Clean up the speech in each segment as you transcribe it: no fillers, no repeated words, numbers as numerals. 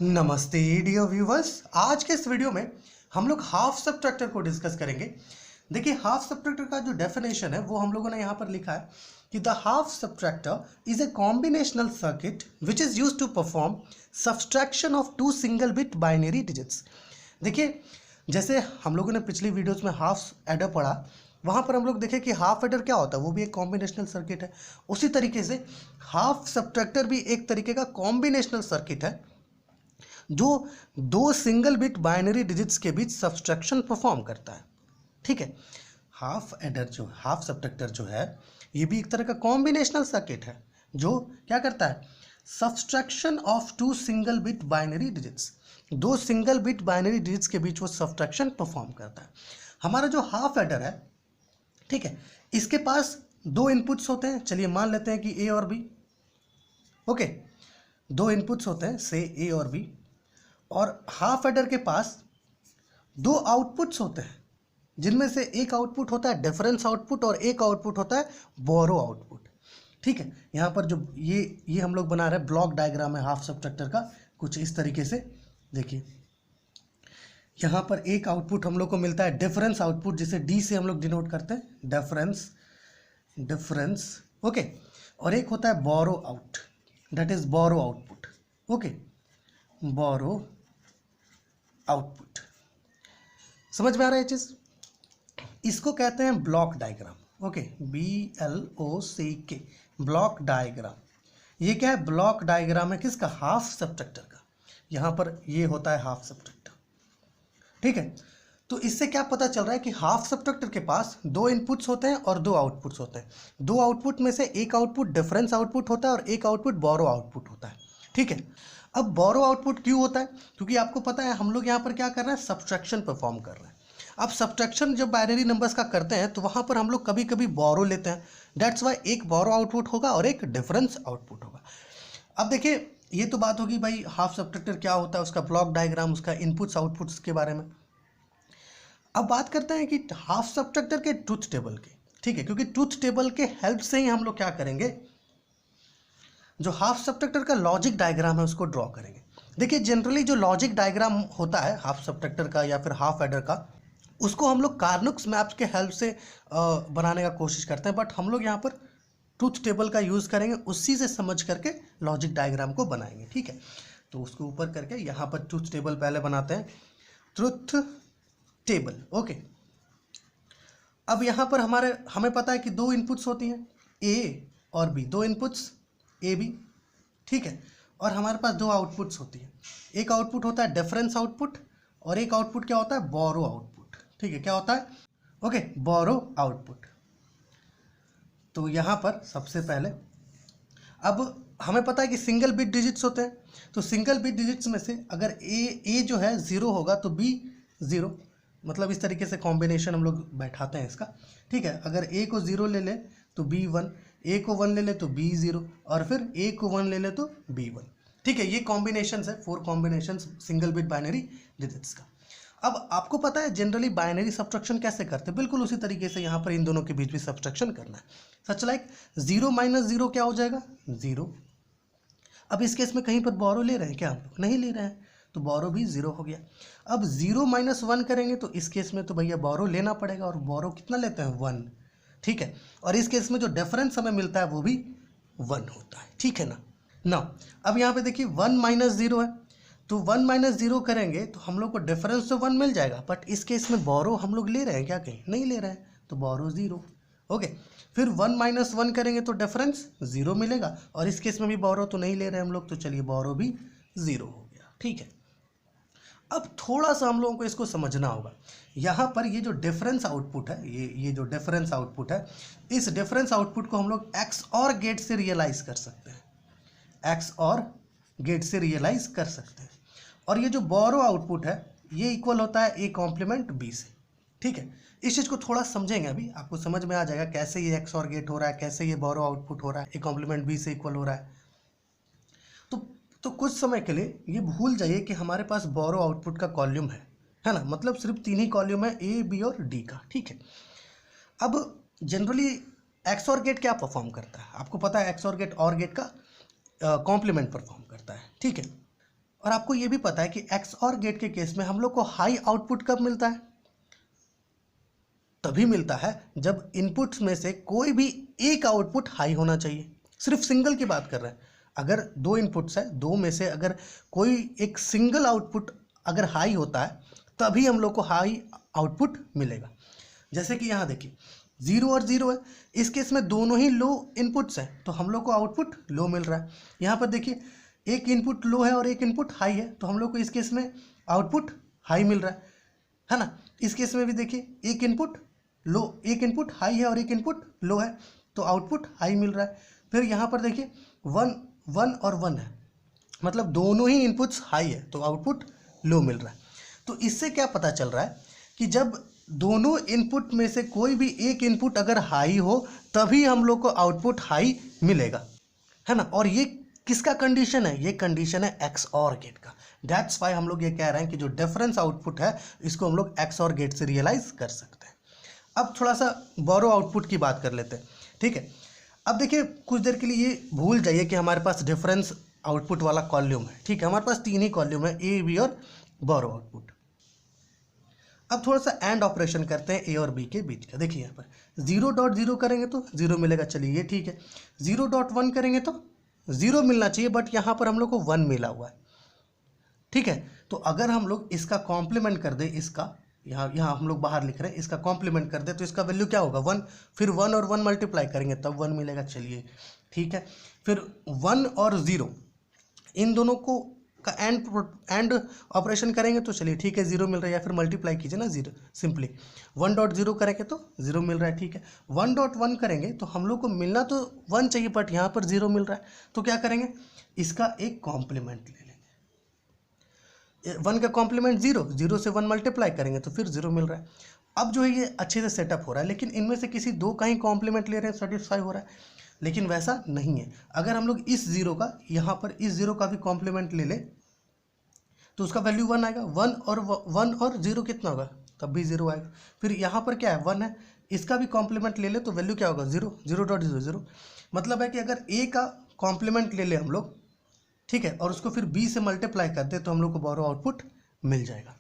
नमस्ते dear viewers. आज के इस वीडियो में हम लोग हाफ सबट्रैक्टर को डिस्कस करेंगे। देखिए, हाफ सबट्रैक्टर का जो डेफिनेशन है वो हम लोगों ने यहाँ पर लिखा है कि the half subtractor is a combinational circuit which is used to perform subtraction of two single bit binary digits. देखिए, जैसे हम लोगों ने पिछली वीडियोस में हाफ एडर पढ़ा, वहाँ पर हम लोग देखें कि हाफ एडर क्या होता है, वो भी एक कॉम्बिनेशनल सर्किट है। उसी तरीके से हाफ सबट्रैक्टर भी एक तरीके का कॉम्बिनेशनल सर्किट है जो दो सिंगल बिट बाइनरी डिजिट्स के बीच सब्सट्रैक्शन परफॉर्म करता है। ठीक है, हाफ एडर जो हाफ सबट्रैक्टर जो है ये भी एक तरह का कॉम्बिनेशनल सर्किट है जो क्या करता है, subtraction of two single bit binary digits, दो सिंगल बिट बाइनरी डिजिट्स के बीच वो सब्सट्रैक्शन परफॉर्म करता है। हमारा जो हाफ एडर है, ठीक है, इसके पास दो इनपुट्स होते हैं। चलिए मान लेते हैं कि ए और बी। ओके, दो इनपुट्स होते हैं से ए और बी, और हाफ एडर के पास दो आउटपुट्स होते हैं जिनमें से एक आउटपुट होता है डिफरेंस आउटपुट और एक आउटपुट होता है बोरो आउटपुट। ठीक है, यहाँ पर जो ये हम लोग बना रहे हैं ब्लॉक डायग्राम है हाफ सबट्रैक्टर का, कुछ इस तरीके से। देखिए, यहाँ पर एक आउटपुट हम लोग को मिलता है डिफरेंस आउटपुट, जिसे डी से हम लोग डिनोट करते हैं, डिफरेंस। ओके, और एक होता है borrow out, that is borrow output. Okay, borrow output. समझ में आ रहा है चीज? इसको कहते हैं block diagram. Okay, BLOCK, block diagram. ये क्या है? ब्लॉक डायग्राम है किसका? हाफ सबट्रैक्टर का। यहां पर ये होता है हाफ सबट्रैक्टर। ठीक है, तो इससे क्या पता चल रहा है कि हाफ सबट्रैक्टर के पास दो इनपुट्स होते हैं और दो आउटपुट्स होते हैं। दो आउटपुट में से एक आउटपुट डिफरेंस आउटपुट होता है और एक आउटपुट बोरो आउटपुट होता है। ठीक है, अब बोरो आउटपुट क्यों होता है? क्योंकि आपको पता है हम लोग यहाँ पर क्या कर रहे हैं, सब्सट्रैक्शन परफॉर्म कर रहे हैं। अब सब्सट्रैक्शन जब बाइनरी नंबर्स का करते हैं तो वहाँ पर हम लोग कभी कभी बोरो लेते हैं। दैट्स वाई एक बोरो आउटपुट होगा और एक डिफरेंस आउटपुट होगा। अब देखिए, ये तो बात होगी भाई हाफ सबट्रैक्टर क्या होता है, उसका ब्लॉक डायग्राम, उसका इनपुट्स आउटपुट्स के बारे में। अब बात करते हैं कि हाफ सबट्रैक्टर के ट्रूथ टेबल के। ठीक है, क्योंकि ट्रूथ टेबल के हेल्प से ही हम लोग क्या करेंगे, जो हाफ सबट्रैक्टर का लॉजिक डायग्राम है उसको ड्रॉ करेंगे। देखिए, जनरली जो लॉजिक डायग्राम होता है हाफ सबट्रैक्टर का या फिर हाफ एडर का, उसको हम लोग कार्नुक्स मैप्स के हेल्प से बनाने का कोशिश करते हैं, बट हम लोग यहाँ पर ट्रूथ टेबल का यूज़ करेंगे, उसी से समझ करके लॉजिक डायग्राम को बनाएंगे। ठीक है, तो उसको ऊपर करके यहाँ पर ट्रूथ टेबल पहले बनाते हैं, ट्रूथ टेबल। ओके, अब यहाँ पर हमें पता है कि दो इनपुट्स होती हैं ए और बी, दो इनपुट्स ए बी। ठीक है, और हमारे पास दो आउटपुट्स होती हैं। एक आउटपुट होता है डिफरेंस आउटपुट और एक आउटपुट क्या होता है, बोरो आउटपुट। ठीक है, क्या होता है? Okay, borrow output. तो यहाँ पर सबसे पहले अब हमें पता है कि सिंगल बिट डिजिट्स होते हैं, तो सिंगल बिट डिजिट्स में से अगर ए जो है 0 होगा तो बी 0, मतलब इस तरीके से कॉम्बिनेशन हम लोग बैठाते हैं इसका। ठीक है, अगर ए को 0 ले ले तो बी 1, ए को 1 ले ले तो बी 0, और फिर ए को 1 ले ले तो बी 1। ठीक है, ये कॉम्बिनेशन है, 4 combination single bit binary digits का। अब आपको पता है जनरली बाइनरी सब्ट्रैक्शन कैसे करते हैं, बिल्कुल उसी तरीके से यहाँ पर इन दोनों के बीच भी सब्ट्रैक्शन करना है। सच लाइक 0 - 0 क्या हो जाएगा, 0। अब इस केस में कहीं पर बोरो ले रहे हैं क्या हम लोग? नहीं ले रहे हैं, तो बोरो भी 0 हो गया। अब 0 - 1 करेंगे तो इस केस में तो भैया बोरो लेना पड़ेगा, और बोरो कितना लेते हैं, 1। ठीक है, और इस केस में जो डिफरेंस हमें मिलता है वो भी 1 होता है। ठीक है ना। अब यहाँ पे देखिए 1 - 0 है, तो 1 - 0 करेंगे तो हम लोग को डिफरेंस तो 1 मिल जाएगा, बट इस केस में बोरो हम लोग ले रहे हैं क्या? कहीं नहीं ले रहे हैं, तो बोरो 0। ओके, फिर 1 - 1 करेंगे तो डिफरेंस 0 मिलेगा, और इस केस में भी बोरो तो नहीं ले रहे हैं हम लोग, तो चलिए बोरो भी 0 हो गया। ठीक है, अब थोड़ा सा हम लोगों को इसको समझना होगा। यहाँ पर ये जो डिफरेंस आउटपुट है, ये जो डिफरेंस आउटपुट है, इस डिफरेंस आउटपुट को हम लोग एक्स और गेट से रियलाइज कर सकते हैं, एक्स और गेट से रियलाइज कर सकते हैं। और ये जो बोरो आउटपुट है ये इक्वल होता है ए कॉम्प्लीमेंट बी से। ठीक है, इस चीज़ को थोड़ा समझेंगे, अभी आपको समझ में आ जाएगा कैसे ये एक्स और गेट हो रहा है, कैसे ये बोरो आउटपुट हो रहा है, ए कॉम्प्लीमेंट बी से इक्वल हो रहा है। तो कुछ समय के लिए ये भूल जाइए कि हमारे पास बोरो आउटपुट का कॉल्यूम है ना, मतलब सिर्फ 3 ही कॉल्यूम है, ए बी और डी का। ठीक है, अब जनरली एक्स और गेट क्या परफॉर्म करता है, आपको पता है एक्स और गेट का कॉम्प्लीमेंट परफॉर्म करता है। ठीक है, और आपको ये भी पता है कि XOR गेट के केस में हम लोग को हाई आउटपुट कब मिलता है? तभी मिलता है जब इनपुट्स में से कोई भी एक आउटपुट हाई होना चाहिए। सिर्फ सिंगल की बात कर रहे हैं। अगर दो इनपुट्स है, दो में से अगर कोई एक सिंगल आउटपुट अगर हाई होता है तभी हम लोग को हाई आउटपुट मिलेगा। जैसे कि यहाँ देखिए 0 और 0 है, इस केस में दोनों ही लो इनपुट्स हैं तो हम लोग को आउटपुट लो मिल रहा है। यहाँ पर देखिए एक इनपुट लो है और एक इनपुट हाई है तो हम लोग को इस केस में आउटपुट हाई मिल रहा है ना। इस केस में भी देखिए एक इनपुट लो, एक इनपुट हाई है और एक इनपुट लो है तो आउटपुट हाई मिल रहा है। फिर यहाँ पर देखिए 1 और 1 है, मतलब दोनों ही इनपुट्स हाई है तो आउटपुट लो मिल रहा है। तो इससे क्या पता चल रहा है कि जब दोनों इनपुट में से कोई भी एक इनपुट अगर हाई हो तभी हम लोग को आउटपुट हाई मिलेगा, है ना। और ये किसका कंडीशन है? ये कंडीशन है XOR गेट का। दैट्स वाई हम लोग ये कह रहे हैं कि जो डिफरेंस आउटपुट है इसको हम लोग XOR गेट से रियलाइज कर सकते हैं। अब थोड़ा सा बोरो आउटपुट की बात कर लेते हैं, ठीक है। अब देखिए कुछ देर के लिए ये भूल जाइए कि हमारे पास डिफरेंस आउटपुट वाला कॉल्यूम है, ठीक है। हमारे पास 3 ही कॉल्यूम है, A, B और बोरो आउटपुट। अब थोड़ा सा एंड ऑपरेशन करते हैं A और B के बीच का। देखिए यहाँ पर 0.0 करेंगे तो 0 मिलेगा, चलिए ये ठीक है। 0.1 करेंगे तो 0 मिलना चाहिए, बट यहाँ पर हम लोग को 1 मिला हुआ है, ठीक है। तो अगर हम लोग इसका कॉम्प्लीमेंट कर दे, इसका यहाँ हम लोग बाहर लिख रहे हैं, इसका कॉम्प्लीमेंट कर दे तो इसका वैल्यू क्या होगा? 1। फिर 1 और 1 मल्टीप्लाई करेंगे तब 1 मिलेगा, चलिए ठीक है। फिर 1 और 0 इन दोनों को का एंड ऑपरेशन करेंगे तो चलिए ठीक है 0 मिल रहा है, या फिर मल्टीप्लाई कीजिए ना 0 सिंपली। 1.0 करेंगे तो 0 मिल रहा है, ठीक है। 1.1 करेंगे तो हम लोग को मिलना तो 1 चाहिए बट यहाँ पर 0 मिल रहा है, तो क्या करेंगे? इसका एक कॉम्प्लीमेंट ले लेंगे। 1 का कॉम्प्लीमेंट 0, 0 से 1 मल्टीप्लाई करेंगे तो फिर 0 मिल रहा है। अब जो है ये अच्छे से सेटअप हो रहा है, लेकिन इनमें से किसी दो का ही कॉम्प्लीमेंट ले रहे हैं, सेटिस्फाई हो रहा है, लेकिन वैसा नहीं है। अगर हम लोग इस 0 का यहाँ पर इस 0 का भी कॉम्प्लीमेंट ले ले तो उसका वैल्यू 1 आएगा। 1 और 0 कितना होगा? तब भी 0 आएगा। फिर यहाँ पर क्या है? 1 है, इसका भी कॉम्प्लीमेंट ले ले तो वैल्यू क्या होगा? 0, 0.00। मतलब है कि अगर A का कॉम्प्लीमेंट ले ले हम लोग, ठीक है, और उसको फिर B से मल्टीप्लाई कर दे तो हम लोग को बोरो आउटपुट मिल जाएगा।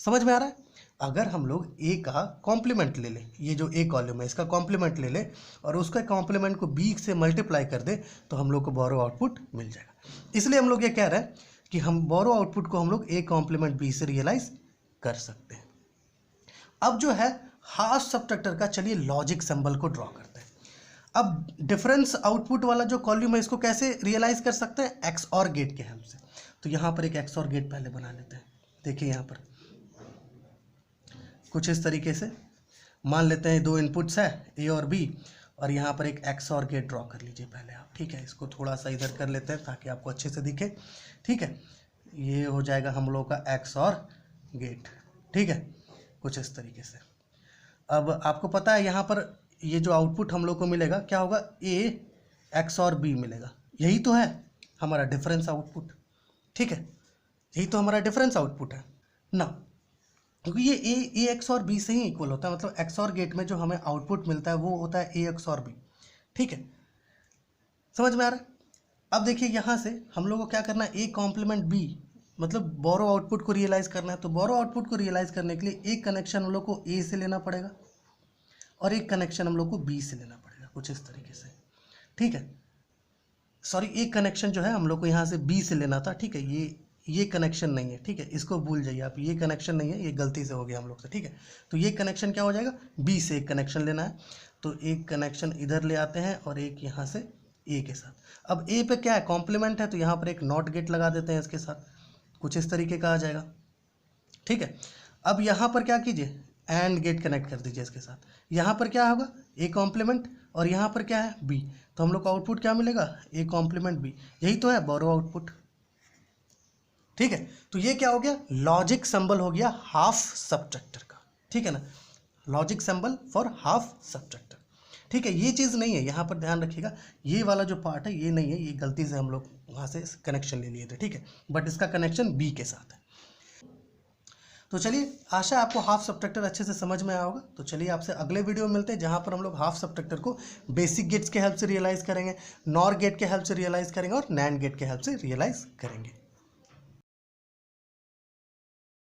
समझ में आ रहा है? अगर हम लोग A का कॉम्प्लीमेंट ले ले, ये जो A कॉलम है इसका कॉम्प्लीमेंट ले ले और उसका कॉम्प्लीमेंट को B से मल्टीप्लाई कर दे तो हम लोग को बोरो आउटपुट मिल जाएगा। इसलिए हम लोग ये कह रहे हैं कि हम बोरो आउटपुट को हम लोग A कॉम्प्लीमेंट B से रियलाइज कर सकते हैं। अब जो है हाफ सबट्रैक्टर का, चलिए लॉजिक सिंबल को ड्रॉ करते हैं। अब डिफरेंस आउटपुट वाला जो कॉलम है इसको कैसे रियलाइज कर सकते हैं? XOR गेट के हेल्प से। तो यहाँ पर एक XOR गेट पहले बना लेते हैं। देखिए यहाँ पर कुछ इस तरीके से मान लेते हैं 2 इनपुट्स है A और B, और यहाँ पर एक XOR गेट ड्रॉ कर लीजिए पहले आप, ठीक है। इसको थोड़ा सा इधर कर लेते हैं ताकि आपको अच्छे से दिखे, ठीक है। ये हो जाएगा हम लोग का XOR गेट, ठीक है, कुछ इस तरीके से। अब आपको पता है यहाँ पर ये जो आउटपुट हम लोग को मिलेगा क्या होगा? A XOR B मिलेगा। यही तो है हमारा डिफरेंस आउटपुट, ठीक है, यही तो हमारा डिफरेंस आउटपुट है ना, क्योंकि ये A XOR B से ही इक्वल होता है। मतलब XOR गेट में जो हमें आउटपुट मिलता है वो होता है A XOR B, ठीक है। समझ में आ रहा है? अब देखिए यहाँ से हम लोग को क्या करना है? A कॉम्प्लीमेंट B, मतलब बोरो आउटपुट को रियलाइज करना है। तो बोरो आउटपुट को रियलाइज करने के लिए एक कनेक्शन हम लोग को A से लेना पड़ेगा और एक कनेक्शन हम लोग को B से लेना पड़ेगा, कुछ इस तरीके से, ठीक है। सॉरी, एक कनेक्शन जो है हम लोग को यहाँ से B से लेना था, ठीक है। ये कनेक्शन नहीं है, ठीक है, इसको भूल जाइए आप, ये कनेक्शन नहीं है, ये गलती से हो गया हम लोग से, ठीक है। तो ये कनेक्शन क्या हो जाएगा? B से एक कनेक्शन लेना है, तो एक कनेक्शन इधर ले आते हैं और एक यहाँ से A के साथ। अब A पे क्या है? कॉम्प्लीमेंट है, तो यहाँ पर एक नॉट गेट लगा देते हैं इसके साथ, कुछ इस तरीके का आ जाएगा, ठीक है। अब यहाँ पर क्या कीजिए? एंड गेट कनेक्ट कर दीजिए इसके साथ। यहाँ पर क्या होगा? A कॉम्प्लीमेंट, और यहाँ पर क्या है? B। तो हम लोग का आउटपुट क्या मिलेगा? A complement B। यही तो है बोरो आउटपुट, ठीक है। तो ये क्या हो गया? लॉजिक सिंबल हो गया हाफ सबट्रैक्टर का, ठीक है ना, logic symbol for half subtractor, ठीक है। ये चीज़ नहीं है, यहाँ पर ध्यान रखिएगा, ये वाला जो पार्ट है ये नहीं है, ये गलती से हम लोग वहाँ से कनेक्शन ले लिए थे, ठीक है, बट इसका कनेक्शन B के साथ है। तो चलिए, आशा है आपको हाफ सबट्रैक्टर अच्छे से समझ में आया होगा। तो चलिए आपसे अगले वीडियो में मिलते हैं जहाँ पर हम लोग हाफ सबट्रैक्टर को बेसिक गेट्स के हेल्प से रियलाइज़ करेंगे, नॉर गेट के हेल्प से रियलाइज़ करेंगे और नैंड गेट के हेल्प से रियलाइज़ करेंगे।